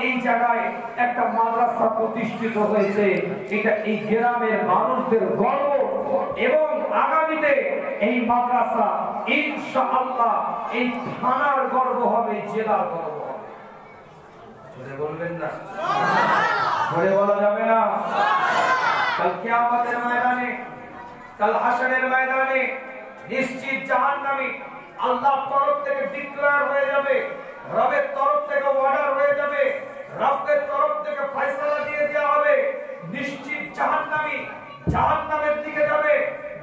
এই জায়গায় একটা মাদ্রাসা প্রতিষ্ঠিত হয়েছে, এটা এই গ্রামের মানুষদের গর্ব এবং আগামীতে এই মাদ্রাসা ইনশাআল্লাহ এই থানার গর্ব হবে, জেলার গর্ব হবে। জোরে বলবেন না? জোরে বলা যাবে না? কাল কিয়ামতের ময়দানে, কাল হাশরের ময়দানে নিশ্চিত জাহান্নামী আল্লাহর তরফ থেকে ডিক্লেয়ার হয়ে যাবে, রবের তরফ থেকে অর্ডার হয়ে যাবে, রবের তরফ থেকে ফয়সালা দিয়ে দেওয়া হবে। নিশ্চিত জাহান্নামী জাহান্নামের দিকে যাবে,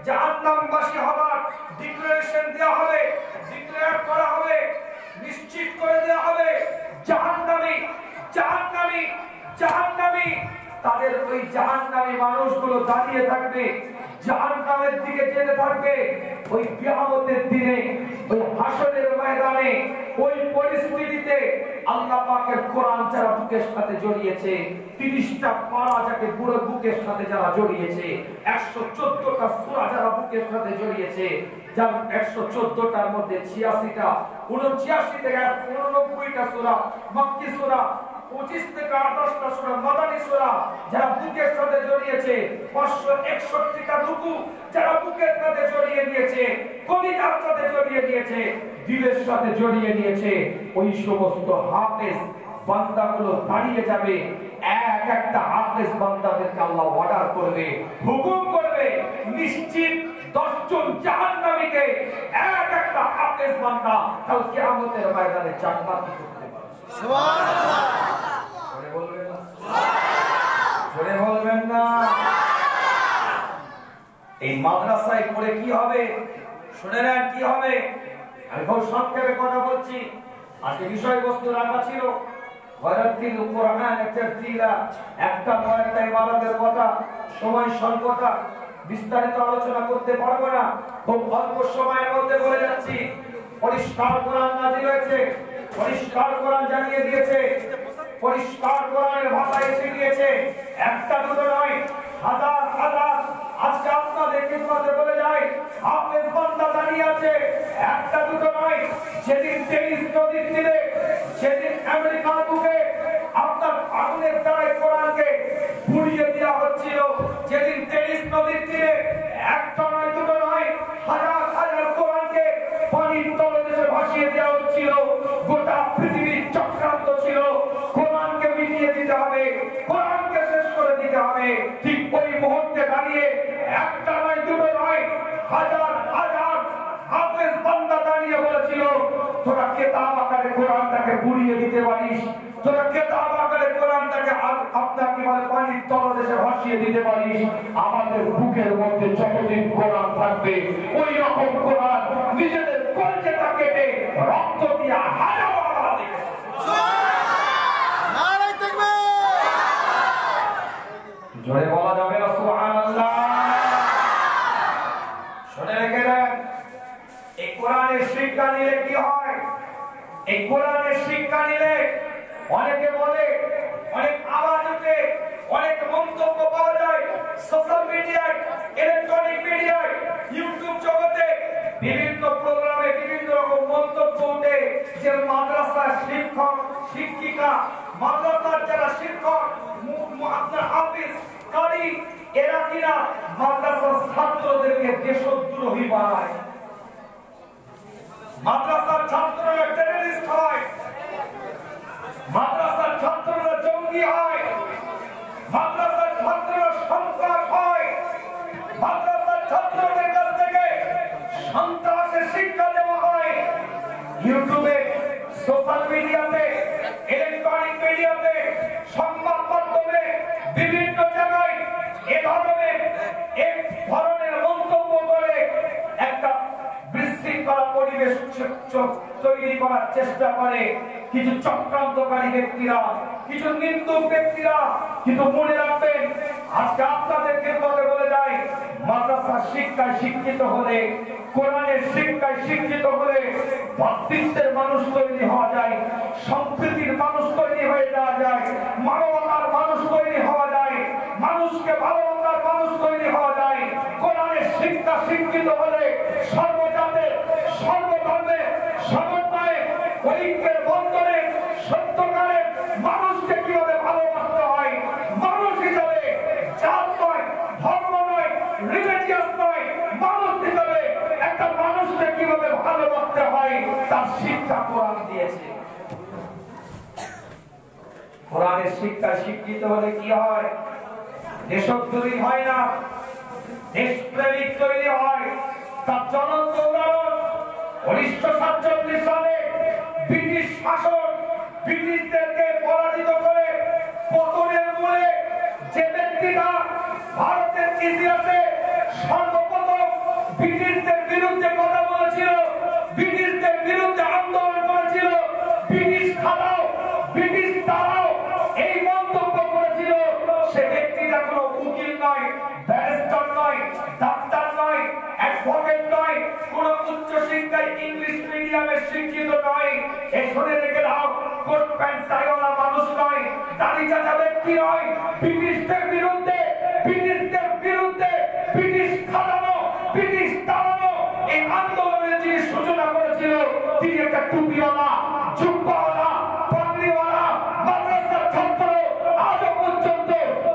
জাহান্নামবাসী হবার ডিক্লারেশন দেওয়া হবে, ডিক্লেয়ার করা হবে, নিশ্চিত করে দেওয়া হবে জাহান্নামী জাহান্নামী জাহান্নামী। তাদের ওই জাহান্নামী মানুষগুলো দাঁড়িয়ে থাকবে, জাহান্নামের দিকে যেতে থাকবে। ওই কিয়ামতের দিনে, ওই হাশরের ময়দানে, ওই পরিস্থিতিতে আল্লাহ পাকের কোরআন যারা বুকের সাথে জড়িয়েছে, 30টা পারা যাকে পুরো বুকের সাথে যারা জড়িয়েছে, 114টা সূরা যারা বুকের সাথে জড়িয়েছে, যার 114টার মধ্যে 86টা 79 থেকে 89টা সূরা মক্কি সূরা, 25 থেকে 28টা সূরা মাদানী সূরা যারা বুকের সাথে জড়িয়েছে, 561টা রুকু যারা বুকের সাথে জড়িয়ে নিয়েছে, কলিজার সাথে জড়িয়ে নিয়েছে, দিলের সাথে জড়িয়ে নিয়েছে, ওই সমস্ত হাফেজ বান্দাগুলো দাঁড়িয়ে যাবে। এক একটা হাফেজ বান্দাদেরকে আল্লাহ অর্ডার করবে, হুকুম করবে, নিশ্চিত 10 জন জাহান্নামীকে এক একটা হাফেজ বান্দা কাল কিয়ামতের ময়দানে জান্নাতি করতে পারবে। সুবহানাল্লাহ। জোরে বলবেন না? জোরে বলবেন না? এই মাদ্রাসায় পড়ে কি হবে শুনে নেন, কি হবে। আমি খুব সংক্ষেপে কথা বলছি। আজকে বিষয়বস্তু রাখা ছিল ওয়ারাতিল কোরআনের তারতিলা, একটা পর একটা ইবাদতের কথা, সময় স্বল্পতা, বিস্তারিত আলোচনা করতে পারবো না, খুব অল্প সময়ের মধ্যে বলে যাচ্ছি। পরিষ্কার কোরআন নাযিল হয়েছে, পরিষ্কার কোরআন জানিয়ে দিয়েছে, পরিষ্কার কোরআনের ভাষায় এসে গিয়েছে। একটা দুটো নয়, হাজার হাজার। আজকে আপনাদের খিদমতে বলে যায় হাফেজ বান্দা দাঁড়িয়ে আছে, একটা দুটো নয়। যেদিন 23 নদীর তীরে, যেদিন আমেরিকার বুকে আপনার আগুনের দ্বারাই কোরআনকে পুড়িয়ে দেওয়া হচ্ছিল, যেদিন 23 নদীর তীরে একটা নয় দুটো নয়, হাজার হাজার কোরআনকে পানির তলদেশে ভাসিয়ে দেওয়া হচ্ছিল, গোটা পৃথিবীর চক্রান্ত ছিল কোরআনকে মিটিয়ে দিতে হবে, কোরআনকে শেষ করে দিতে হবে। ঠিক ওই মুহূর্তে দাঁড়িয়ে একটা নয় দুটো নয়, হাজার হাজার হাফেজ বান্দা দাঁড়িয়ে বলেছিল, তোরা কিতাব আকারে কোরআনটাকে পুড়িয়ে দিতে পারিস, তোরা কিতাব আকারে কোরআনটাকে আপনাকে বলে পানির তলদেশে ভাসিয়ে দিতে পারিস। আমাদের বুকের মধ্যে যতদিন কোরআন থাকবে, ওই রকম কোরআন নিজেদের কলজেটা কেটে রক্ত দিয়া হাজার জোরে বলা যাবে না সুবহানাল্লাহ? শুনে রেখে দেন, এই কোরআনের শিক্ষা নিলে কি হয়? এই কোরআনের শিক্ষা নিলে অনেকে বলে, অনেক আওয়াজ ওঠে, অনেক মন্তব্য পাওয়া যায় সোশ্যাল মিডিয়ায়, ইলেকট্রনিক মিডিয়ায়, ইউটিউব জগতে, বিভিন্ন প্রোগ্রামে বিভিন্ন রকম মন্তব্য ওঠে যে মাদ্রাসার শিক্ষক শিক্ষিকা, মাদ্রাসার যারা শিক্ষক, আপনার হাফেজ কারি, এরা কিনা মাদ্রাসার ছাত্রদেরকে দেশদ্রোহী বানায়, মাদ্রাসার ছাত্ররা টেররিস্ট হয়, মাদ্রাসার ছাত্ররা জঙ্গি হয়, মাদ্রাসার ছাত্ররা সন্ত্রাস হয়, মাদ্রাসার ছাত্রদের কাছ থেকে সন্ত্রাসের শিক্ষা দেওয়া হয়। ইউটিউবে, সোশ্যাল মিডিয়াতে, ইলেকট্রনিক মিডিয়াতে, সংবাদ মাধ্যমে, বিভিন্ন জায়গায় এক ধরনের মন্তব্য করে একটা বিশৃঙ্খলা পরিবেশ তৈরি করার চেষ্টা করে কিছু চক্রান্তকারী ব্যক্তিরা, কিছু নিন্দুক ব্যক্তিরা। কিন্তু মনে রাখবেন, আজকে আপনাদেরকে বলে যায়, মাদ্রাসার শিক্ষায় শিক্ষিত হলে, কোরআনের শিক্ষায় শিক্ষিত হলে ভ্রাতৃত্বের মানুষ তৈরি হওয়া যায়, সম্প্রীতির মানুষ তৈরি হয়ে যাওয়া যায়, মানবতার মানুষ তৈরি হওয়া যায়, মানুষকে ভালোবাসার মানুষ তৈরি হওয়া যায়। কোরআনের শিক্ষা শিক্ষিত হলে সর্বজাতের, সর্বধর্মের, সমন্বয়ে, ঐক্যের বন্ধনে, সত্যকারের মানুষ তার শিক্ষা কোরআন দিয়েছে। কোরআনের শিক্ষা শিক্ষিত হলে কি হয়? দেশদ্রোহী হয় না, দেশপ্রেমিক তৈরি হয়। তার জ্বলন্ত উদাহরণ 1947 সালে ব্রিটিশ শাসন ব্রিটিশদেরকে পরাজিত করে পতনের মূলে যে ব্যক্তিটা ভারতের ইতিহাসে সর্বপ্রথম ব্রিটিশদের বিরুদ্ধে কথা বলেছিল, ব্রিটিশদের বিরুদ্ধে আন্দোলন করেছিল, ব্রিটিশ খালাও ব্রিটিশ তারাও এই মন্তব্য করেছিল, সে ব্যক্তিটা কোনো উকিল নয়, ব্যারিস্টার নয়, ডাক্তার নয়, অ্যাডভোকেট নয়, কোন উচ্চ শিক্ষায় ইংলিশ মিডিয়ামে শিক্ষিত নয়। এই শুনে রেখে দাও, কোট প্যান্ট টাইওয়ালা মানুষ নয়, দাড়ি চাচা ব্যক্তি নয়। ব্রিটিশদের বিরুদ্ধে, ব্রিটিশদের বিরুদ্ধে, ব্রিটিশ খালানো, ব্রিটিশ তাড়ানো এই আন্দোলনের যিনি সূচনা করেছিল, তিনি একটা টুপিওয়ালা, জুব্বাওয়ালা, পাগড়িওয়ালা মাদ্রাসার ছাত্র। আজও পর্যন্ত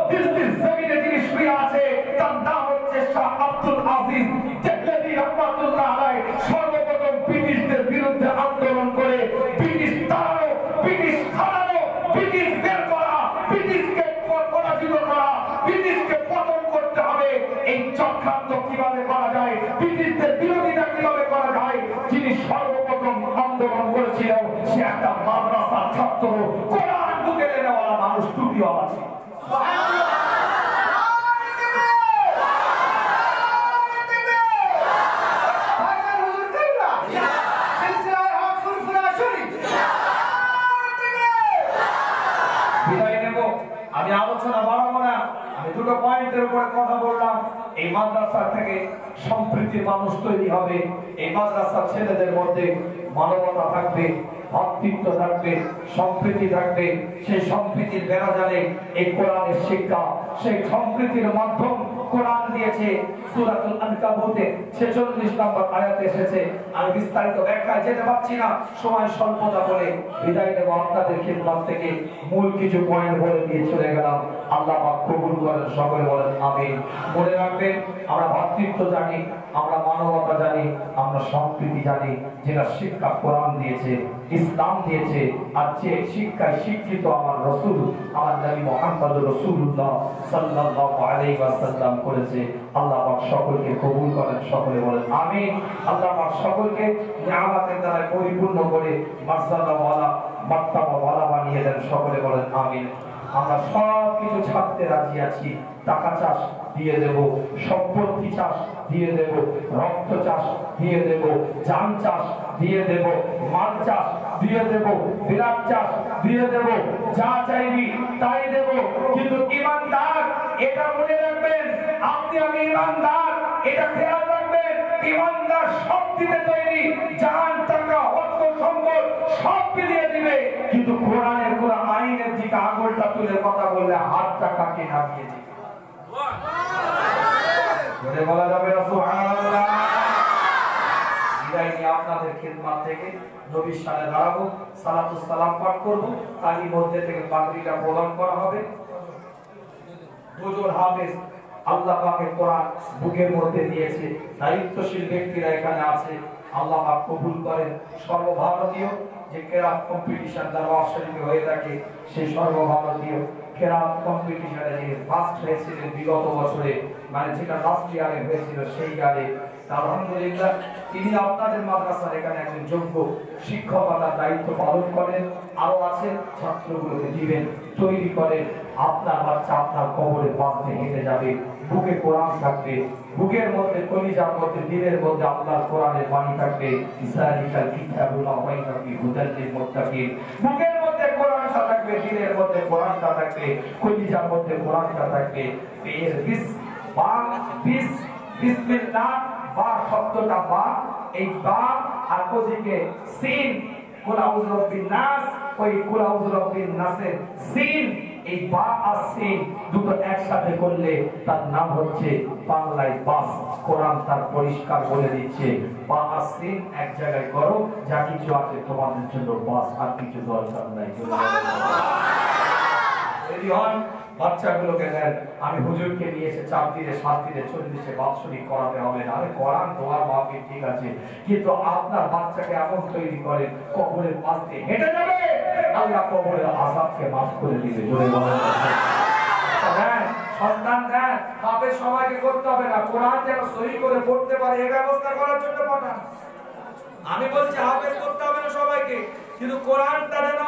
দিল্লির জমিনে যিনি শুয়ে আছে, তার নাম হচ্ছে শাহ আব্দুল আজিজ দেহলভী রাহমাতুল্লাহ আলাইহি। সর্বপ্রথম ব্রিটিশদের বিরুদ্ধে আন্দোলন করে ব্রিটিশ তাড়ানো, ব্রিটিশ খালানো, ব্রিটিশ বের করা, ব্রিটিশকে পরাজিত করা, ব্রিটিশকে পতন করতে হবে। এই চক্রান্ত কিভাবে করা যায়, ব্রিটিশদের বিরোধিতা কিভাবে করা যায়, যিনি সর্বপ্রথম আন্দোলন করেছিল সে একটা মাদ্রাসার ছাত্র, কোরআন বুকে নেওয়ালা মানুষ, টুপিওয়ালা ছিল। আমি আলোচনা বাড়াবো না, আমি দুটো পয়েন্টের উপরে কথা বললাম। এই মাদ্রাসা থেকে সম্প্রীতির মানুষ তৈরি হবে। এই মাদ্রাসার ছেলেদের মধ্যে মানবতা থাকবে, ভাতৃত্ব থাকবে, সম্প্রীতি থাকবে। সেই সম্প্রীতির বেড়াজালে এই কোরআনের শিক্ষা, সেই সম্প্রীতির মাধ্যম কোরআন দিয়েছে। সূরাতুল আনকাবুতে 46 নম্বর আয়াতে এসেছে। আমি বিস্তারিত ব্যাখ্যায় যেতে পারছি না, সময় স্বল্পতা বলে বিদায় নেব আপনাদের খিদমত থেকে। মূল কিছু পয়েন্ট বলে দিয়ে চলে গেলাম। আল্লাহ পাক কবুল করেন, সকলে বলেন আমিন। মনে রাখবেন, আমরা ভাতৃত্ব জানি, আমরা মানবতা জানি, আমরা সম্প্রীতি জানি, যেটা শিক্ষা কোরআন দিয়েছে, ইসলাম দিয়েছে। আর যে শিক্ষায় শিক্ষিত আমার রাসূল, আমার নবী মুহাম্মদ রাসূলুল্লাহ সাল্লাল্লাহু আলাইহি ওয়াসাল্লাম করেছে। আল্লাহ পাক সকলকে কবুল করেন, সকলে বলেন আমিন। আল্লাহ পাক সকলকে নিয়ামতের দ্বারা পরিপূর্ণ করে মর্যাদাওয়ালা, মার্তাবাওয়ালা বানিয়ে দেন, সকলে বলেন আমিন। আমরা সব কিছু ছাড়তে রাজি আছি। টাকা চাষ দিয়ে দেব, সম্পত্তি চাষ দিয়ে দেব, রক্ত চাষ দিয়ে দেব, জান চাষ দিয়ে দেব, মাল চাষ দিয়ে দেব, বিরাট চাষ দিয়ে দেব, যা চাইবি তাই দেব। কিন্তু ইমানদার, এটা মনে রাখবেন, আপনি আমি ইমানদার, এটা খেয়াল রাখবেন। ইমানদার সব দিতে তৈরি, জান, টাকা, অর্থ, সম্পদ সব দিয়ে দিবে, কিন্তু কোরআনের কোন আইনের দিকে আঙুলটা তুলে কথা বললে হাতটা কাকে নামিয়ে দিবে। বলা যাবে না সুবহানাল্লাহ। বিদায় নিয়ে আপনাদের খিদমত থেকে নবীর সামনে দাঁড়াবো, সালাতুস সালাম পাঠ করব, তারই মধ্যে থেকে পাগড়িটা প্রদান করা হবে। দুজন হাফেজ আল্লাহ পাকের কোরআন বুকের মধ্যে দিয়েছে, দায়িত্বশীল ব্যক্তিরা এখানে আছে। আল্লাহ পাক কবুল করেন। সর্বভারতীয় যে কেরাত কম্পিটিশন দরবার শরীফে হয়ে থাকে, সেই সর্বভারতীয় কেরাত কম্পিটিশনে যিনি ফার্স্ট হয়েছিলেন বিগত বছরে, মানে যেটা লাস্ট ইয়ারে হয়েছিল সেই ইয়ারে, আলহামদুলিল্লাহ তিনি আপনাদের মাদ্রাসার এখানে একজন যোগ্য শিক্ষকতার দায়িত্ব পালন করেন। আরো আছে, ছাত্রগুলোকে দিবেন, তৈরি করেন। আপনার বাচ্চা আপনার কবরের পাশে হেঁটে যাবে, বুকে কোরআন থাকবে, বুকের মধ্যে, কলিজার মধ্যে, দিলের মধ্যে আপনার কোরআনের বাণী থাকবে। ইসলামিকাল কিতাবুল্লাহ ওয়া ইনফি হুদাল লিল মুত্তাকিন। বুকের মধ্যে কোরআনটা থাকবে, দিলের মধ্যে কোরআনটা থাকবে, কলিজার মধ্যে কোরআনটা থাকবে। এর বিসমিল্লাহ বা শব্দটা বা, এই বা আর ওদিকে সিন, কুল আউযু বিরাব্বিন নাস, ওই কুল আউযু বিরাব্বিন নাসের সিন, এই বা আর সিন দুটো একসাথে করলে তার নাম হচ্ছে বাংলায় বাস। কোরআন তার পরিষ্কার বলে দিচ্ছে, বা আর সিন এক জায়গায় করো, যা কিছু আছে তোমাদের জন্য বাস, আর কিছু দরকার নাই। যদি হন বাচ্চাগুলোকে দেন। আমি হুজুরকে নিয়ে এসে 4 দিনে 7 দিনে 40 বাৎসরিক করাতে হবে না। আরে কোরআন দোয়ার মাহফিল ঠিক আছে, কিন্তু আপনার বাচ্চাকে এমন তৈরি করেন কবরের পাশ দিয়ে হেঁটে যাবে, আল্লাহ কবরের আযাবকে মাফ করে দিবে। জোরে বলেন সন্তান দেন, বাপের সবাইকে করতে হবে না, কোরআন যেন সহি করে পড়তে পারে এই ব্যবস্থা করার জন্য পাঠান। আমি বলছি হাফেজ করতে হবে না সবাইকে, কিন্তু কোরআনটা যেন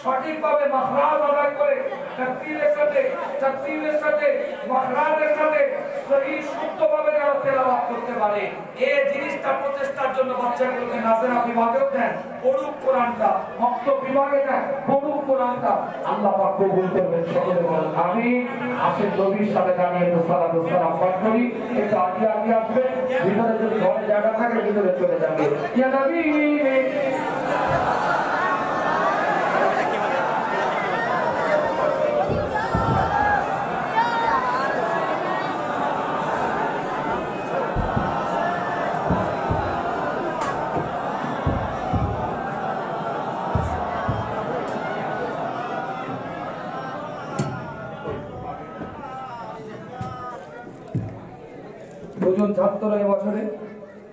সঠিকভাবে মাখরাজ আদায় করে তাকবীরের সাথে মাখরাজের সাথে সহি শুদ্ধভাবে যেন তেলাওয়াত করতে পারে। এই জিনিসটা প্রচেষ্টার জন্য বাচ্চাগুলোকে নাজেরা বিভাগেও দেন, পড়ুক কোরআনটা, মক্তব বিভাগে দেন, পড়ুক কোরআনটা। আল্লাহ পাক কবুল করবেন। সকলে বলেন আমিন। আসেন নবীর সাথে জানিয়ে সালাতু সালাম পাঠ করি। একটু আগে আগে আসবেন, ভিতরে যদি ঘরে জায়গা থাকে ভিতরে চলে যাবে। ইয়া নবী দুজন ছাত্র এবছরে,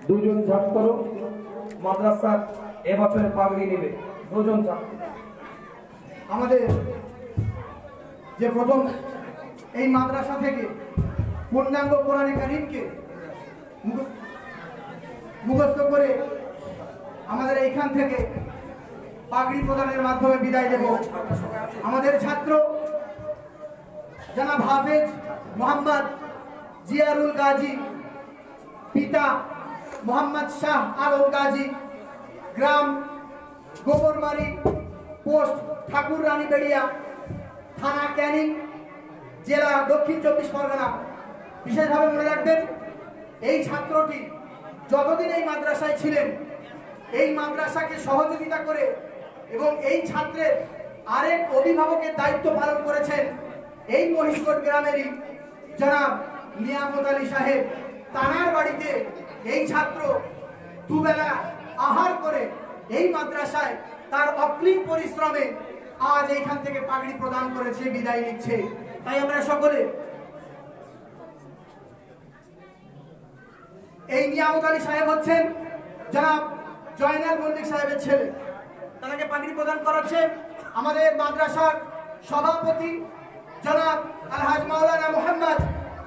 দুজন ছাত্র মাদ্রাসা এবছরে পাগড়ি নেবে, দুজন ছাত্র। আমাদের যে প্রথম এই মাদ্রাসা থেকে পূর্ণাঙ্গ কোরআনে কারীমকে মুখস্থ করে আমাদের এইখান থেকে পাগড়ি প্রদানের মাধ্যমে বিদায় দেব আমাদের ছাত্র জনাব হাফেজ মোহাম্মদ জিয়ারুল গাজী, পিতা মোহাম্মদ শাহ আলম গাজী, গ্রাম গোবরমারি, পোস্ট ঠাকুর রানীবেড়িয়া, থানা ক্যানিং, জেলা দক্ষিণ 24 পরগনা। বিশেষভাবে মনে রাখবেন, এই ছাত্রটি যতদিন এই মাদ্রাসায় ছিলেন এই মাদ্রাসাকে সহযোগিতা করে এবং এই ছাত্রের আরেক অভিভাবকের দায়িত্ব পালন করেছেন এই মহিষগড় গ্রামেরই জনাব নিয়ামত আলী সাহেব। তানার বাড়িতে এই ছাত্র দুবেলা আহার করে এই মাদ্রাসায় তার অক্লিন পরিশ্রমে আজ এইখান থেকে পাগড়ি প্রদান করেছে, বিদায় নিচ্ছে। তাই আমরা সকলে এই নিয়ামত আলী সাহেব হচ্ছেন জনাব জয়নাল মল্লিক সাহেবের ছেলে, তাকে পাগড়ি প্রদান করাচ্ছে আমাদের মাদ্রাসার সভাপতি জনাব আলহাজ মাওলানা মোহাম্মদ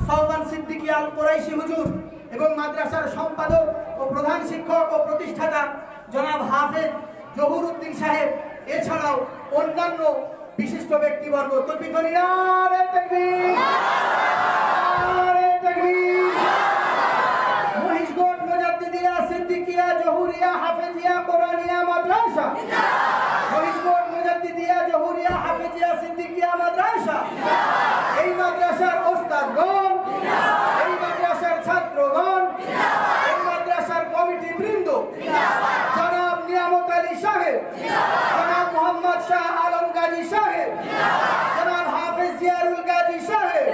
সাওবান সিদ্দিকী আল কুরাইশি হুজুর এবং মাদ্রাসার সম্পাদক ও প্রধান শিক্ষক ও প্রতিষ্ঠাতা জনাব হাফেজ জহুর উদ্দিন সাহেব, এছাড়াও অন্যান্য বিশিষ্ট ব্যক্তিবর্গ। তাকবীর, নারে তাকবীর, নারে তাকবীর। মহিষগড় মুজাদ্দিদিয়া সিদ্দিকিয়া জহুরিয়া হাফেজিয়া কোরআনিয়া মাদ্রাসা, মহিষগড় মুজাদ্দিদিয়া জহুরিয়া হাফেজিয়া সিদ্দিকিয়া মাদ্রাসা, এই মাদ্রাসার ওস্তাদগণ, এই মাদ্রাসার ছাত্রগণ, এই মাদ্রাসার কমিটি বৃন্দ, জনাব নিয়ামত আলী সাহেব, জনাব মোহাম্মদ শাহ আলম গাজী সাহেব, জনাব হাফেজ জিয়ারুল গাজী সাহেব,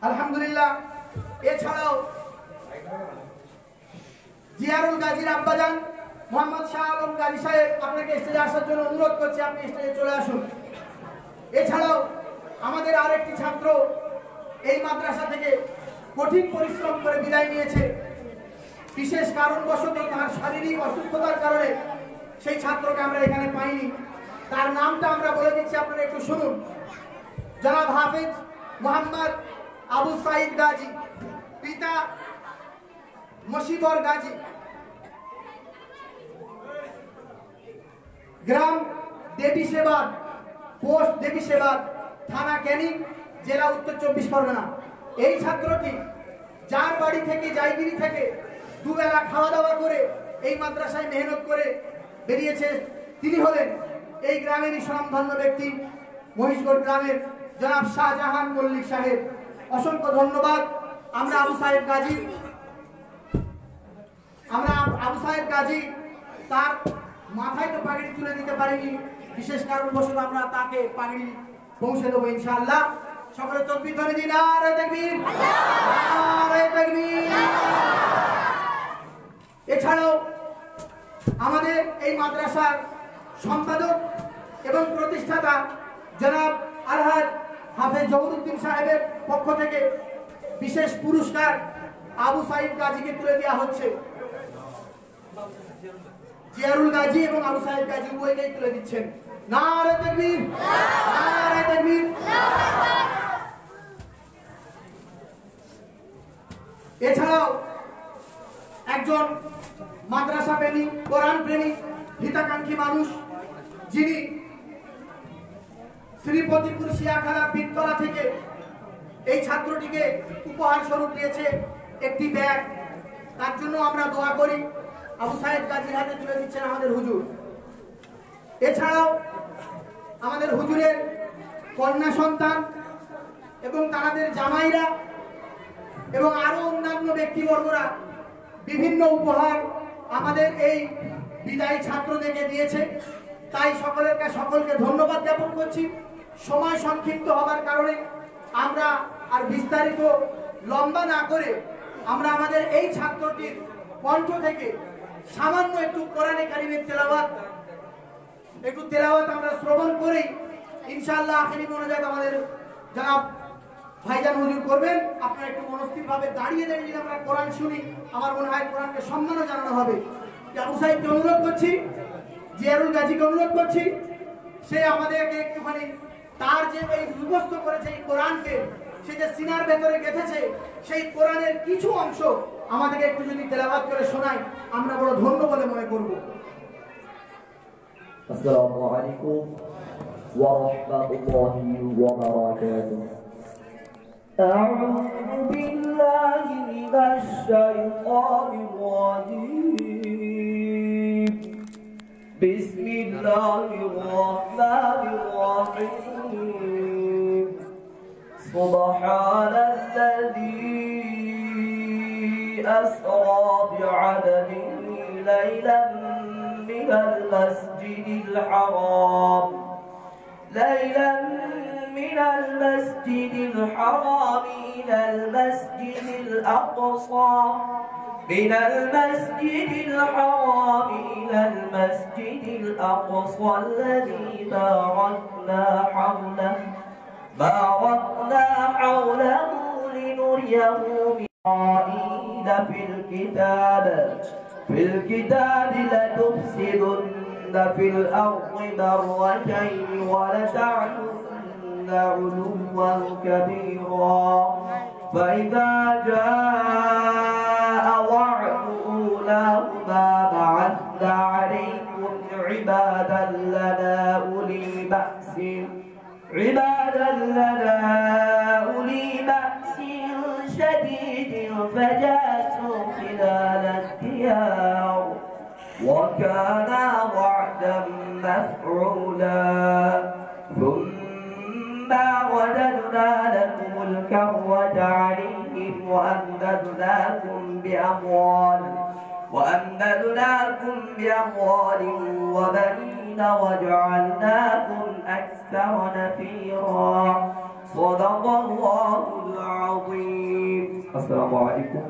আলহামদুলিল্লাহ। এছাড়াও জিয়ারুল গাজীর আব্বাজান মোহাম্মদ শাহ আলম গাজী সাহেব, আপনাকে স্টেজে আসার জন্য অনুরোধ করছি, আপনি স্টেজে চলে আসুন। এছাড়াও আমাদের আরেকটি ছাত্র এই মাদ্রাসা থেকে কঠিন পরিশ্রম করে বিদায় নিয়েছে, বিশেষ কারণবশত তার শারীরিক অসুস্থতার কারণে সেই ছাত্রকে আমরা এখানে পাইনি। তার নামটা আমরা বলে দিচ্ছি, আপনারা একটু শুনুন। জনাব হাফেজ মোহাম্মদ আবু সাইদ গাজী, পিতা মশিবর গাজী, গ্রাম দেবী সেবাদ, পোস্ট দেবী সেবাদ, থানা ক্যানিং, জেলা উত্তর 24 পরগনা। এই ছাত্রটি যার বাড়ি থেকে জায়গিরি থেকে দুবেলা খাওয়া দাওয়া করে এই মাদ্রাসায় মেহনত করে বেরিয়েছে, তিনি হলেন এই গ্রামেরই স্বনামধন্য ব্যক্তি মহিষগড় গ্রামের জনাব শাহজাহান মল্লিক সাহেব। অসংখ্য ধন্যবাদ। আমরা আবু সাহেব গাজী তার মাথায় তো পাগড়ি তুলে দিতে পারিনি, বিশেষ কারণবশত আমরা তাকে পাগড়ি পৌঁছে দেবো ইনশাআল্লাহ। সকলে তাকবীর ধ্বনি দিন, নারে তাকবীর, নারে তাকবীর। এছাড়াও আমাদের এই মাদ্রাসার সম্পাদক এবং প্রতিষ্ঠাতা জনাব আলহাজ হাফেজ জহুরুদ্দিন সাহেবের পক্ষ থেকে বিশেষ পুরস্কার আবু সাইদ গাজীকে তুলে দেওয়া হচ্ছে। জিয়ারুল গাজী এবং আবু সাইদ গাজী উভয়কেই তুলে দিচ্ছেন। নারে তাকবীর, নারে তাকবীর। এছাড়াও একজন মাদ্রাসা প্রেমী, কোরআন প্রেমী, হিতাকাঙ্ক্ষী মানুষ, যিনি শ্রীপতিপুর শিয়াখানা বীরতলা থেকে এই ছাত্রটিকে উপহার স্বরূপ দিয়েছে একটি ব্যাগ। তার জন্য আমরা দোয়া করি। আবু সাইদ গাজীর হাতে তুলে দিচ্ছেন আমাদের হুজুর। এছাড়াও আমাদের হুজুরের কন্যা সন্তান এবং তাদের জামাইরা এবং আরো অন্যান্য ব্যক্তিবর্গরা বিভিন্ন উপহার আমাদের এই বিদায়ী ছাত্রদেরকে দিয়েছে। তাই সকলকে ধন্যবাদ জ্ঞাপন করছি। সময় সংক্ষিপ্ত হবার কারণে আমরা আর বিস্তারিত লম্বা না করে আমরা আমাদের এই ছাত্রটির কণ্ঠ থেকে সামান্য একটু কোরআনে কারিমের তেলাওয়াত আমরা শ্রবণ করেই ইনশাআল্লাহ আখেরি মোনাজাত আমাদের জনাব ভাইজান হুজুর করবেন। আপনারা একটু মনস্থিরভাবে দাঁড়িয়ে যদি আমরা কোরআন শুনি, আমার মনে হয় কোরআনকে সম্মানও জানানো হবে। আবু সাইদকে অনুরোধ করছি, জিয়ারুল গাজীকে অনুরোধ করছি, সে আমাদেরকে একটুখানি তার যে এই মুখস্থ করেছে এই কোরআনকে, সে যে সিনার ভেতরে গেঁথেছে, সেই কোরআনের কিছু অংশ আমাদেরকে একটু যদি তেলাওয়াত করে শোনায়, আমরা বড় ধন্য বলে মনে করব। আসসালামু আলাইকুম ওয়া রাহমাতুল্লাহি ওয়া বারাকাতুহু। আউযু বিল্লাহি মিনাশ শাইতানির রাজীম। বিসমিল্লাহির রাহমানির রাহিম। সুবহানাল্লাযী আসরা বি'আবদিহি লাইলান মিনাল মাসজিদিল হারাম من المسجد الحرام إلى المسجد الأقصى من المسجد الحرام إلى المسجد الأقصى الذي باركنا حوله لنريه من آيات في الكتاب لتفسدن في الأرض مرتين ولتعلن علوا كبيرا فإذا جاء وعد أولاهما بعثنا عليكم عبادا لنا أولي بأس شديد فجاسوا خلال الديار وكان وعدا مفعولا ثم رددنا لكم الكرة عليهم وأمددناكم بأموال وبنين وجعلناكم أكثر نفيرا صدق الله العظيم. السلام عليكم.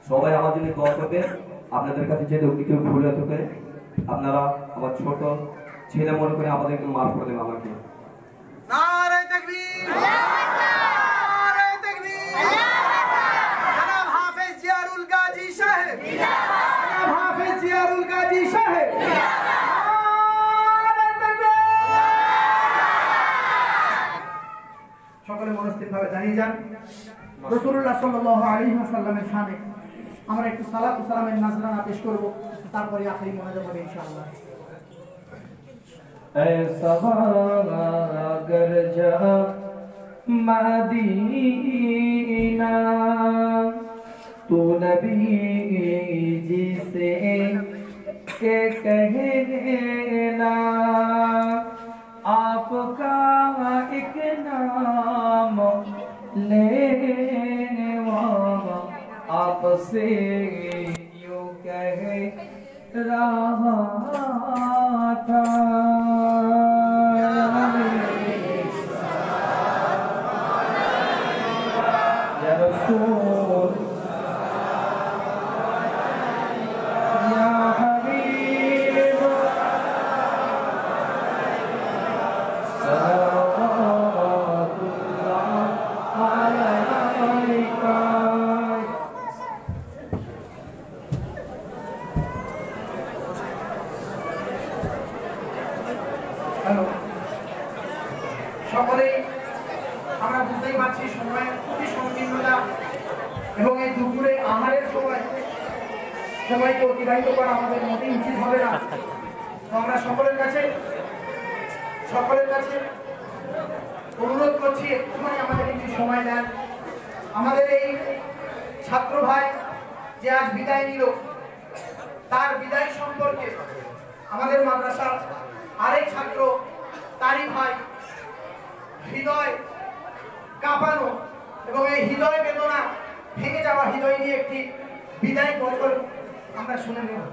সবাই আমার জন্য দোয়া করবেন। আপনাদের কাছে যে কিছু ভুল হতে পারে আপনারা আমার ছোট ছেলে মনে করে আমাদেরকে মাফ করে দেবেন আমাকে। নারে তাকবীর, নারে তাকবীর। জনাব হাফেজ জিয়ারুল গাজী সাহেব, জনাব হাফেজ জিয়ারুল গাজী সাহেব। সকলে মনস্থিরভাবে দাঁড়িয়ে যান। রাসূলুল্লাহ সাল্লাল্লাহু আলাইহি ওয়াসাল্লামের শানে আমরা একটু সালাত ও সালামের নজরানা পেশ করব, তারপরে আখেরি মোনাজাত হবে ইনশাআল্লাহ। ऐ सवागर जा मदीना तू नबी जी से के कहना आपका एक नाम लेवा आपसे यूं कह रहा था या रसूल দুপুরে আহারের সময় সময়কে অতিবাহিত করা আমাদের মোটেই উচিত হবে না। তো আমরা সকলের কাছে অনুরোধ করছি একটুখানি আমাদের একটু সময় দেন। আমাদের এই ছাত্র ভাই যে আজ বিদায় নিল, তার বিদায় সম্পর্কে আমাদের মাদ্রাসার আরেক ছাত্র তারই ভাই হৃদয় কাঁপানো এবং এই হৃদয় বেদনা ভেঙে যাওয়া হৃদয় নিয়ে একটি বিদায় গজল আমরা শুনে নেব।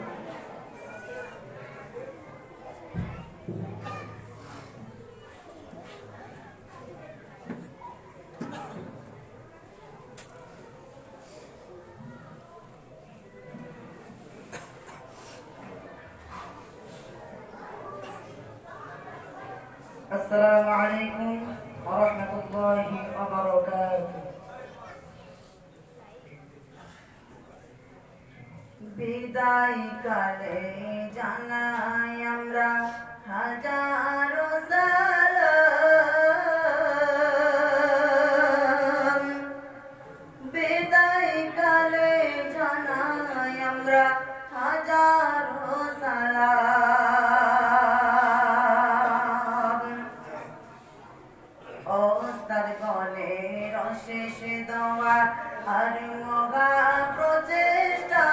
السلام عليكم ورحمة الله وبركاته। বিদায় কালে জানাই আমরা হাজারো সালাম। বিদায় কালে জানাই আমরা হাজারো সালাম। ওস্তাদ গলের অশেষ দোয়া আর মগা প্রচেষ্টা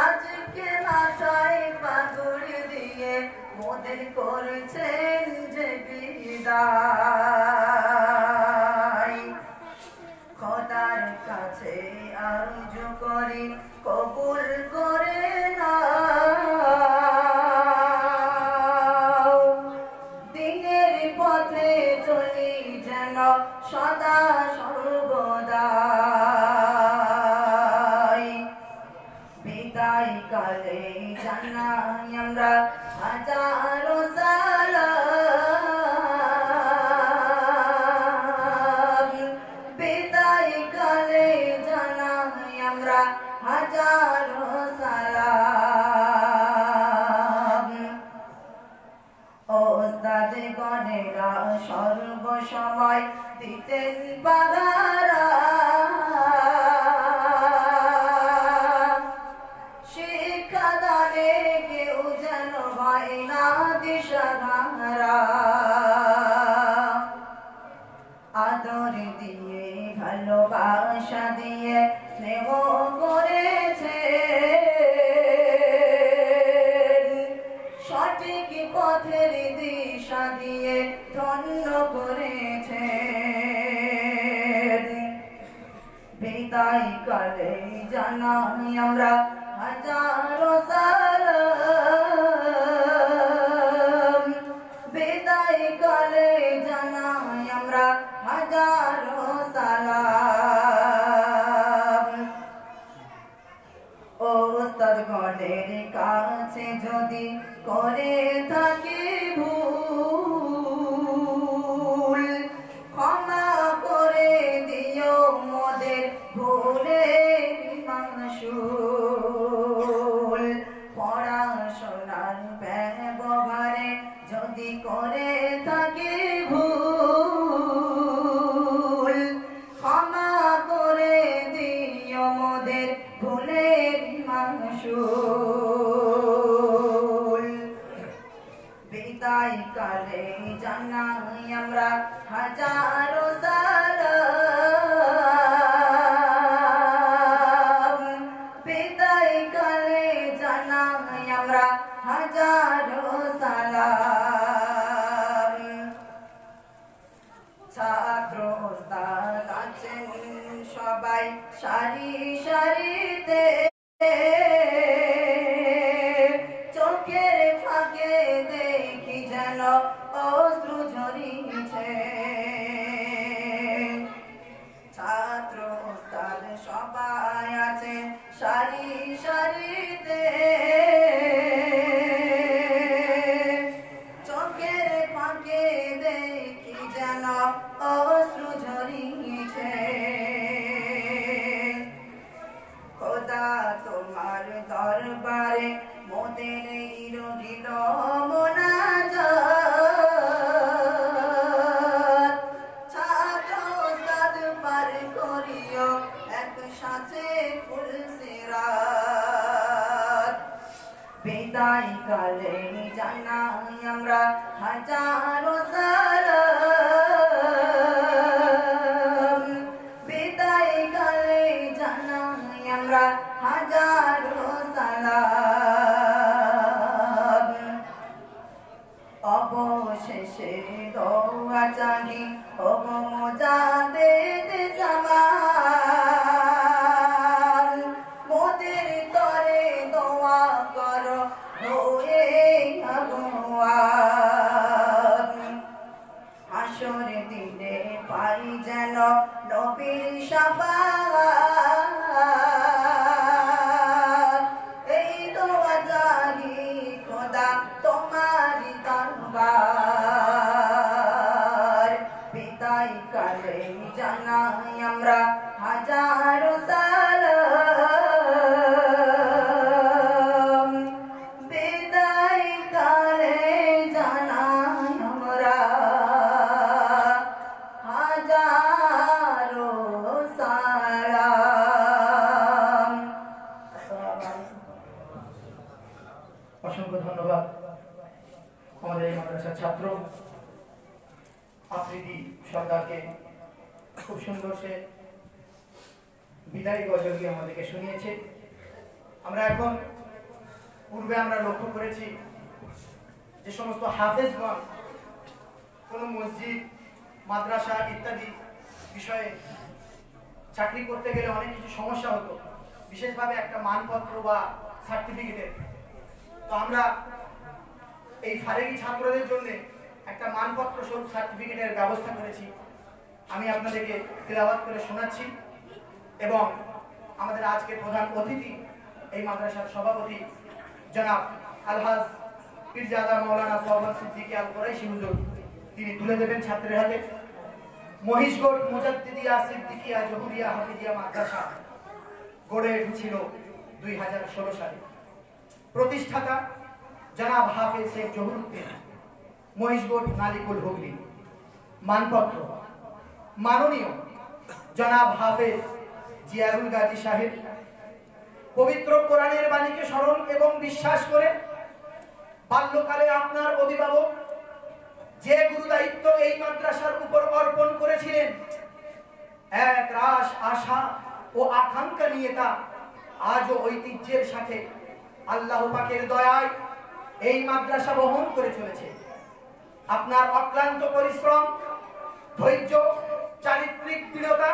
আজকে মাথায় পাগড় দিয়ে মোদের করেছেন যে বিদায়। খোদার কাছে আরজু করি কবুল করে না দিনের পথে চলি যেন সদা সর্বদা। বিদায় কালে জানাই আমরা হাজারো সালাম। বিদায় কালে জানাই আমরা হাজারো সালাম। ওস্তাদ গণেরা সর্বসময় দিতেন পাহারা শিক্ষাদানে কেউ যেন হয় না দিশাহারা। আদর দিয়ে ভালোবাসা দিয়ে স্নেহ করেছে সঠিক পথের দিশা দিয়ে ধন্য করেছে। বিদায় কালে জানাই আমরা হাজারো সালাম। বিদায় কালে জানাই আমরা হাজারো সালাম। ওস্তাদ গণের কাছে যদি করে থাকি ভুল ক্ষমা করে দিও মোদের ভুলের মাসুল। পড়াশোনার ব্যবহারে যদি করে থাকি ভুল ক্ষমা করে দিও মোদের ভুলের মাসুল। বিদায় কালে জানাই আমরা হাজারো সালাম। বিদায় কালে জানাই আমরা হাজারো সালাম। ছাত্র ওস্তাদ আছেন সবাই সারি সারিতে চোখের ফাঁকে দেখি যেন অশ্রু ঝরিছে। ছাত্র ওস্তাদ সবাই আছেন সারি সারিতে চোখের ফাঁকে দেখি যেন অশ্রু ঝরিছে। খোদা বিদায় কালে জানাই আমরা হাজারো সালাম, বিদায় কালে জানাই আমরা হাজারো সালাম। অবশেষে দোয়া চাহি ও মুজাদ্দিদ জামান, মোদের তরে দোয়া করো হয়ে ভগবান। হাসর দিনে পাই যেন নবীর শাফাআত, এই দোয়া জানি খোদা তোমারি দরবার। বিদায় কালে জানাই আমরা হাজারো সালাম, বিদায় কালে জানাই আমরা হাজারো সালাম। আসসালামু আলাইকুম। অসংখ্য ধন্যবাদ আমাদের এই মাদ্রাসার ছাত্র আফ্রিদি সরকারকে। খুব সুন্দর সে বিদায় গজলটি আমাদেরকে শুনিয়েছে। আমরা এখন পূর্বে আমরা লক্ষ্য করেছি যে সমস্ত হাফেজগণ কোনো মসজিদ মাদ্রাসা ইত্যাদি বিষয়ে চাকরি করতে গেলে অনেক কিছু সমস্যা হতো, বিশেষভাবে একটা মানপত্র বা সার্টিফিকেটের। তো আমরা এই ফারেগি ছাত্রদের জন্য একটা মানপত্র স্বরূপ সার্টিফিকেটের ব্যবস্থা করেছি। আমি আপনাদেরকে তেলাওয়াত করে শোনাচ্ছি এবং আমাদের আজকে প্রধান অতিথি এই মাদ্রাসার সভাপতি জনাব আলহাজ পীরজাদা মাওলানা সাওবান সিদ্দিকী আল কুরাইশি হুজুর, তিনি তুলে দেবেন ছাত্রের হাতে। মহিষগড় মুজাদ্দিদিয়া সিদ্দিকিয়া জহুরিয়া হাফিজিয়া মাদ্রাসা গড়ে উঠেছিল 2016 সালে। প্রতিষ্ঠাতা জনাব হাফেজ শেখ জহুরুদ্দিন, মহিষগড় নালিকুল হুগলি। মানপত্র মাননীয় জনাব হাফেজ জিয়ারুল গাজী সাহেব, পবিত্র কোরআনের বাণীকে স্মরণ এবং বিশ্বাস করে বাল্যকালে আপনার অভিভাবক যে গুরু দায়িত্ব এই মাদ্রাসার উপর অর্পণ করেছিলেন, এক রাশ আশা ও আকাঙ্ক্ষা নিয়ে তা আজও ঐতিহ্যের সাথে আল্লাহ পাকের দয়ায় এই মাদ্রাসা বহন করে চলেছে। আপনার অক্লান্ত পরিশ্রম, ধৈর্য, চারিত্রিক দৃঢ়তা,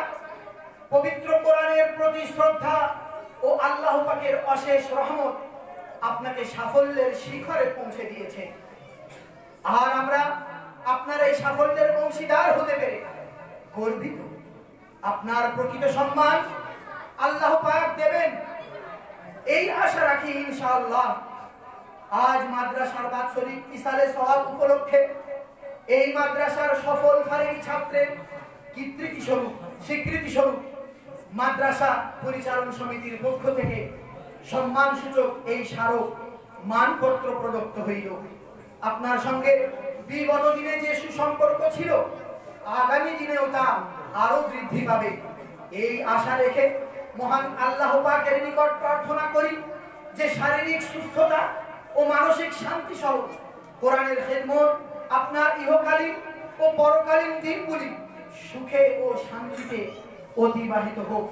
পবিত্র কোরআনের প্রতি শ্রদ্ধা ও আল্লাহ পাকের অশেষ রহমত আপনাকে সাফল্যের শিখরে পৌঁছে দিয়েছে। আর আমরা আপনার এই সাফল্যের অংশীদার হতে পেরে গর্বিত। আপনার প্রকৃত সম্মান আল্লাহ পাক দেবেন এই আশা রাখি ইনশাআল্লাহ। আজ মাদ্রাসার বাৎসরিক ইসালে সওয়াব উপলক্ষে এই মাদ্রাসার সফল ফারেগি ছাত্রের স্বীকৃতি স্বরূপ মাদ্রাসা পরিচালন সমিতির পক্ষ থেকে সম্মান সূচক এই স্মারক মানপত্র প্রদত্ত হইল। আপনার সঙ্গে বিগত দিনে যে সুসম্পর্ক ছিল, আগামী দিনেও তা আরো বৃদ্ধি পাবে এই আশা রেখে মহান আল্লাহ পাকের নিকট প্রার্থনা করি যে শারীরিক সুস্থতা ও মানসিক শান্তি সহ কোরআনের খেদমত আপনার ইহকালীন ও পরকালীন দিনগুলি সুখে ও শান্তিতে অতিবাহিত হোক।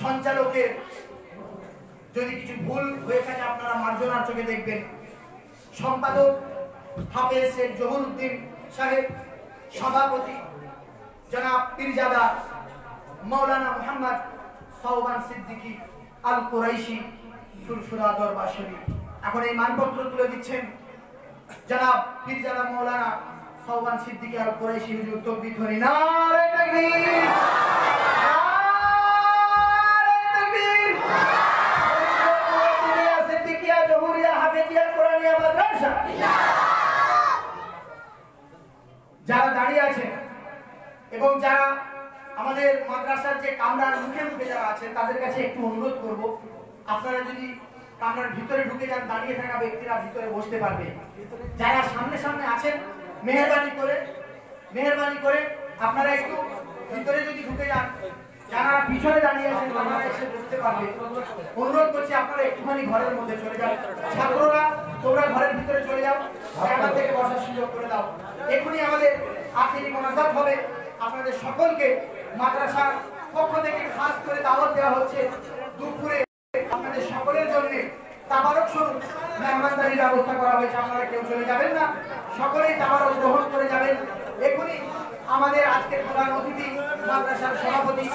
সঞ্চালকের যদি কিছু ভুল হয়ে থাকে আপনারা মার্জনার চোখে দেখবেন। সম্পাদক হাফেজ শেখ জহুরুদ্দিন সাহেব, সভাপতি জনাব পীরজাদা মাওলানা মুহাম্মদ সাওবান সিদ্দিকী আল কুরাইশি ফুরফুরা দরবার শরীফ। এখন এই মানপত্র তুলে দিচ্ছেন জনাব পীরজাদা মাওলানা সাওবান সিদ্দিকী আল কুরাইশি হুজুর। তাকবীর ধ্বনি, নারে তাকবীর, নারে তাকবীর। সিদ্দিকিয়া জহুরিয়া হাফেজিয়া কোরআনিয়া মাদ্রাসা যারা দাঁড়িয়ে আছেন এবং যারা আমাদের মাদ্রাসার যে কামরার মুখে মুখে যারা আছেন তাদের কাছে একটু অনুরোধ করব, আপনারা যদি কামরার ভিতরে ঢুকে যান, দাঁড়িয়ে থাকা ব্যক্তিরা ভিতরে বসতে পারবে। যারা সামনে সামনে আছেন মেহেরবানি করে আপনারা একটু ভিতরে যদি ঢুকে যান, যারা পিছনে দাঁড়িয়ে আছেন তারা এসে বুঝতে পারবে। অনুরোধ করছি আপনারা একটুখানি ঘরের মধ্যে চলে যান। ছাত্ররা তোমরা ঘরের ভিতরে চলে যাও, জায়গা থেকে বসার সুযোগ করে দাও। এখনই আমাদের আখেরি মোনাজাত হবে। আপনাদের সকলকে মাদ্রাসার পক্ষ থেকে খাস করে দাওয়াত দেওয়া হচ্ছে। দুপুরে আপনাদের সকলের জন্য তাবারক স্বরূপ মেহমানদারির ব্যবস্থা করা হয়েছে। আপনারা কেউ চলে যাবেন না, সকলেই তাবারক গ্রহণ করে যাবেন। এখনই আমাদের আজকের প্রধান অতিথি মাদ্রাসার সভাপতি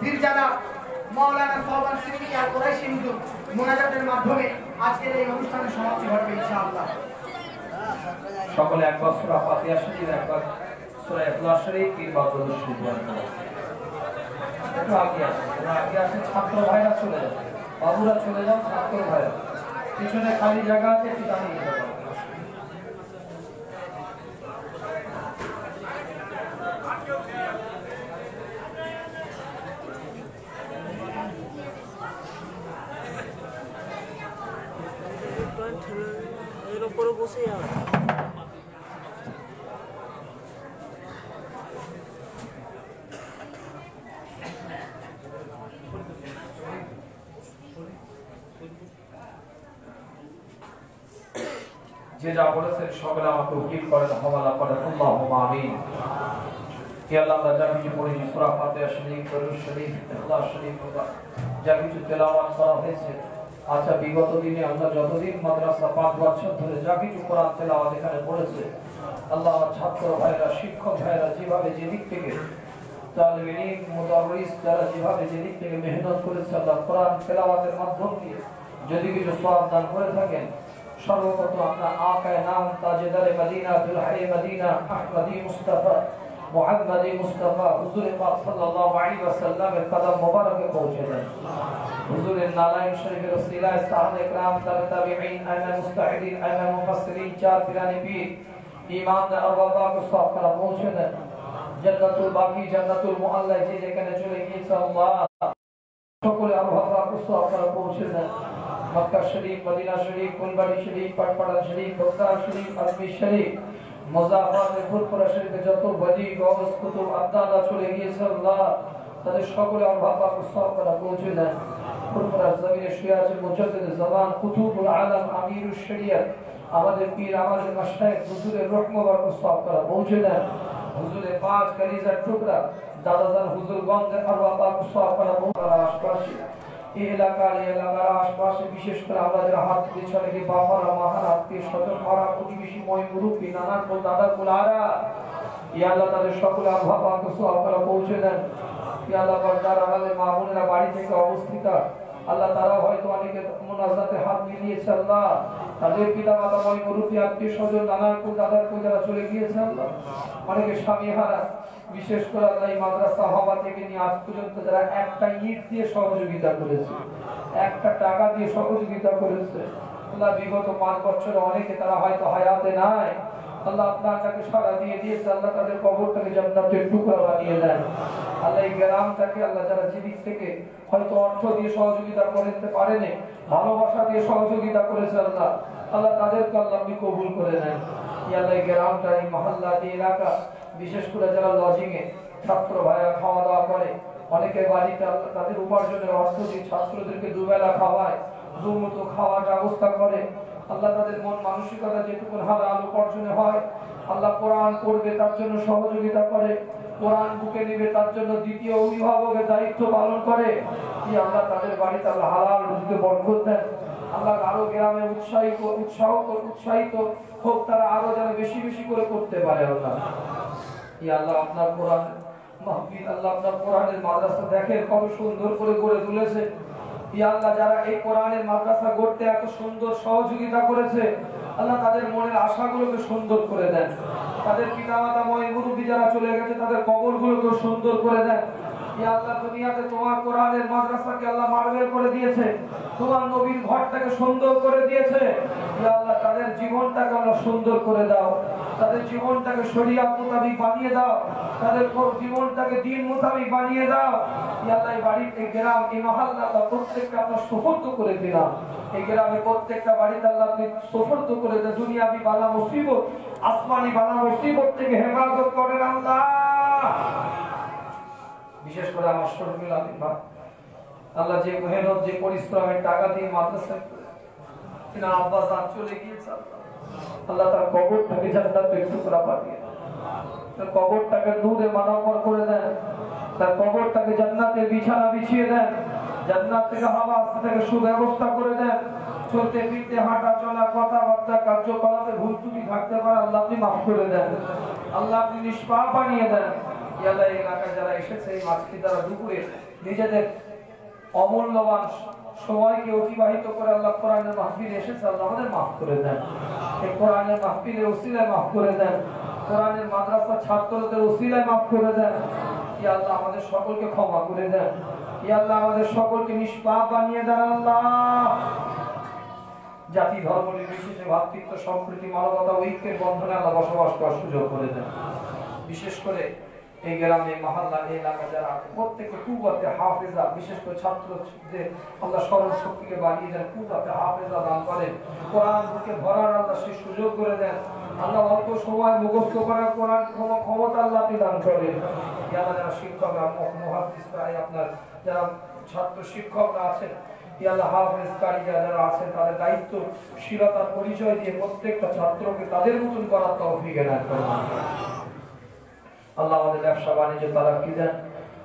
পীরজাদা মাওলানা সাহবান সিদ্দিকী আল কুরাইশি হুজুর মোনাজাতের মাধ্যমে আজকের এই অনুষ্ঠানের সমাপ্তি ঘটবে ইনশাআল্লাহ। সকলে একবার সূরা ফাতিহা শরীফ, একবার সূরা ইখলাস শরীফ কিংবা দরুদ শরীফ পড়ুন। একটু আগে আসেন, ছাত্র ভাইরা চলে যান, বাবুরা চলে যান, ছাত্র ভাইরা পিছনে খালি জায়গা আছে, একটু দাঁড়িয়ে যেতে পারেন। এর উপরে বসে যাবে। যে যা বলেছেন সকলে আমাকে উকিল করেন, হওয়ালা করেন, আল্লাহুম্মা আমিন। হে আল্লাহ, আমরা যা কিছু পড়েছি সূরা ফাতিহা শরীফ, দরুদ শরীফ, ইখলাস শরীফ, যা কিছু তেলাওয়াত করা হয়েছে, আচ্ছা বিগত দিনে আমরা যতদিন মাদ্রাসা 5 বছর ধরে যা কিছু কোরআন তেলাওয়াত এখানে পড়েছে, আল্লাহ ছাত্র ভাইরা, শিক্ষক ভাইরা যেভাবে যেদিক থেকে তালিব ইলম, মুদাররিস যারা যেভাবে যেদিক থেকে মেহনত করেছে, আল্লাহ কোরআন তেলাওয়াতের মাধ্যম দিয়ে যদি কিছু সওয়াব দান করে থাকেন, সর্বপ্রথম আপনার আকায়ে নাম তাজেদারে মদিনা দুলহায়ে মদিনা আহমদি মুস্তাফা মুহাম্মদি মুস্তাফা হুজুর পাক সাল্লাল্লাহু আলাইহি ওয়াসাল্লামের কদম মোবারকে পৌঁছে দেন। হুজুরের নালাইন শরীফের ওসিলায় সাহাবায়ে کرام তাবিঈন আইমা মুস্তাহিদিন আইমা মুফাসসিরিন চার পিরানি পীর ইমামদার আরওয়াহ को সওয়াব করা পৌঁছে দেন। জান্নাতুল বাকি জান্নাতুল মুআল্লা যে যেখানে চলে গিয়েছে আল্লাহ সকলে আরওয়াহ को সওয়াব করা পৌঁছে দেন। मक्का शरीफ, मदीना शरीफ, फुलबाड़ी शरीफ, पटपड़ा शरीफ, बगदाद शरीफ, अजमेर शरीफ, मुजाफर फुलपुरा शरीफ যত বলি গৌস কুতুব আব্দাল্লাহ চলে গিয়েছে আল্লাহ তাদের সকলে আল্লাহ পাক সওয়াব করা পৌঁছে দেন। ফুলপুরা জমিনে শুয়ে আছে মুজাদ্দিদ জামান কুতুবুল আলম আমিরুশ শরিয়ত আমাদের পীর আমাদের মাশায়েখ হুজুরের রূহ মুবারক সওয়াব করা পৌঁছে দেন। হুজুরের পাঁচ কলিজার টুকরা দাদাজান হুজুরগঞ্জের আল্লাহ পাক সওয়াব করা পৌঁছে আশপাশে এই এলাকার আশপাশে বিশেষ করে আমাদের হাত পিছনে কি বাবারা মাহারা আত্মীয় স্বজন পাড়া প্রতিবেশী ময় মুরুব্বী নানার কোল দাদার কোল আরা ইয়া আল্লাহ তাদের সকলে আল্লাহ পাক সওয়াব করা পৌঁছে দেন। ইয়া আল্লাহ যারা আমাদের মা বোনেরা বাড়ি থেকে অবস্থিত আল্লাহ তারা হয়তো অনেকে মুনাজাতে হাত মিলিয়েছে আল্লাহ তাদের পিতা মাতা ময় মুরুব্বী আত্মীয় স্বজন নানার কোল দাদার কোল যারা চলে গিয়েছে আল্লাহ অনেকে স্বামী হারা বিশেষ করে আল্লাহ এই মাদ্রাসা হওয়া থেকে নিয়ে আজ পর্যন্ত যারা একটা ইট দিয়ে সহযোগিতা করেছে, একটা টাকা দিয়ে সহযোগিতা করেছে আল্লাহ বিগত 5 বছরে অনেকে তারা হয়তো হায়াতে নাই আল্লাহ আপনার কাছে সাড়া দিয়ে দিয়েছে আল্লাহ তাদের কবরটাকে জান্নাতের টুকরা বানিয়ে দেন। আল্লাহ এই গ্রামটাকে আল্লাহ যারা যেদিক থেকে হয়তো অর্থ দিয়ে সহযোগিতা করতে পারেনি ভালোবাসা দিয়ে সহযোগিতা করেছে আল্লাহ আল্লাহ তাদেরকে আল্লাহ আপনি কবুল করে নেন। আল্লাহ এই গ্রামটা এই মহল্লা এই এলাকা বিশেষ করে যারা লজিং এ ছাত্র ভাইয়া খাওয়া দাওয়া করে অনেকে বাড়িতে আল্লাহ তাদের উপার্জনের অর্থ দিয়ে ছাত্রদেরকে দুবেলা খাওয়ায় দুমুঠো খাওয়ার ব্যবস্থা করে আল্লাহ তাদের মন মানসিকতা যেটুকু হালাল উপার্জনে হয় আল্লাহ কোরআন পড়বে তার জন্য সহযোগিতা করে কোরআন বুকে নেবে তার জন্য দ্বিতীয় অভিভাবকের দায়িত্ব পালন করে কি আল্লাহ তাদের বাড়িতে আল্লাহ হালাল রুজিতে বরকত দেন। আল্লাহ আরো গ্রামে উৎসাহিত হোক তারা আরো যেন বেশি বেশি করে করতে পারে আল্লাহ ইয়া আল্লাহ আপনার কোরআন মাহফিল আল্লাহ আপনার কোরআনের মাদ্রাসা দেখেন কত সুন্দর করে গড়ে তুলেছে ইয়া আল্লাহ যারা এই কোরআনের মাদ্রাসা গড়তে এত সুন্দর সহযোগিতা করেছে আল্লাহ তাদের মনের আশাগুলোকে সুন্দর করে দেন তাদের পিতামাতা ময় মুরব্বী যারা চলে গেছে তাদের কবরগুলোকে সুন্দর করে দেন ইয়া আল্লাহ দুনিয়াতে তোমার কোরআনের মাদ্রাসাকে আল্লাহ মার্বেল করে দিয়েছে তোমার নবীর ঘরটাকে সুন্দর করে দিয়েছে ইয়া আল্লাহ তাদের জীবনটাকে আল্লাহ সুন্দর করে দাও তাদের জীবনটাকে শরিয়ত মোতাবেক বানিয়ে দাও তাদের জীবনটাকে দ্বীন মোতাবেক বানিয়ে দাও ইয়া আল্লাহ এই বাড়ি এই গ্রাম এই মহল্লা প্রত্যেকটা আল্লাহ সুফর্দ করে দিলাম এই গ্রামে প্রত্যেকটা বাড়িতে আল্লাহ আপনি সুফর্দ করে দেন দুনিয়াবি বালা মুসিবত আসমানি বালা মুসিবত থেকে হেফাজত করেন আল্লাহ বিশেষ করে আমার শরীফুল আমিন ভাই আল্লাহ যে মেহনত যে পরিশ্রমের টাকা দিয়ে মাদ্রাসায় কিনা আব্বাস চলে গিয়েছে আল্লাহ তার কবরটাকে জান্নাতের টুকরা পাঠিয়ে তার কবরটাকে নূরে মানবর করে দেন, তার কবরটাকে জান্নাতের বিছানা বিছিয়ে দেন, জান্নাত থেকে হাওয়া থেকে সুব্যবস্থা করে দেন। চলতে ফিরতে হাঁটা চলা কথাবার্তা কার্যকলাপে ভুল ত্রুটি থাকতে পারে আল্লাহ আপনি মাফ করে দেন, আল্লাহ আপনি নিষ্পাপ বানিয়ে দেন। ইয়াল্লাহ এই এলাকায় যারা এসেছে এই মাঝকে যারা দুপুরে নিজেদের অমূল্যবান সময়কে অতিবাহিত করে আল্লাহ কোরআনের মাহফিলে এসেছে আল্লাহ আমাদের মাফ করে দেন, এই কোরআনের মাহফিলের ওসিলায় মাফ করে দেন, কোরআনের মাদ্রাসা ছাত্রদের ওসিলায় মাফ করে দেন। ইয়া আল্লাহ আমাদের সকলকে ক্ষমা করে দেন, ইয়া আল্লাহ আমাদের সকলকে নিষ্পাপ বানিয়ে দেন। আল্লাহ জাতি ধর্ম নির্বিশেষে ভাতৃত্ব সম্প্রীতি মানবতা ঐক্যের বন্ধনে আল্লাহ বসবাস করার সুযোগ করে দেন। বিশেষ করে এই গ্রামে মহল্লা এই এলাকা যারা আছে প্রত্যেকে কুবাতে হাফেজা, বিশেষ করে ছাত্রদের আল্লাহ স্মরণ শক্তিকে বাড়িয়ে দেন, কুবাতে হাফেজা দান করেন, কোরআন বুকে ভরার আল্লাহ সেই সুযোগ করে দেন। আল্লাহ অল্প সময় মুখস্থ করার কোরআন ক্ষমতা আল্লাহ আপনি দান করেন। যারা যারা শিক্ষকরা মুহাদ্দিসরা আপনার যারা ছাত্র শিক্ষকরা আছেন আল্লাহ হাফেজ কারিরা যারা আছেন তাদের দায়িত্বশীলতার পরিচয় দিয়ে প্রত্যেকটা ছাত্রকে তাদের মতন করার তৌফিক এনায়েত করুন। আল্লাহ আমাদের ব্যবসা বাণিজ্য তারাক্কি দেন,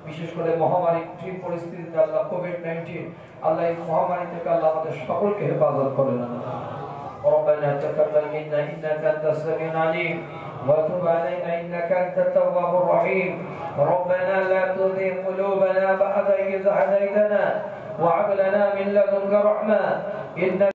বিশেষ করে মহামারী কঠিন পরিস্থিতিতে আল্লাহ কোভিড-19 আল্লাহ এই মহামারী থেকে আল্লাহ আমাদের সকলকে হেফাজত করেন। ربنا تقبل منا انك انت السميع العليم وتب علينا انك انت التواب الرحيم ربنا لا تزغ قلوبنا بعد إذ هديتنا وهب لنا من لدنك رحمة إنك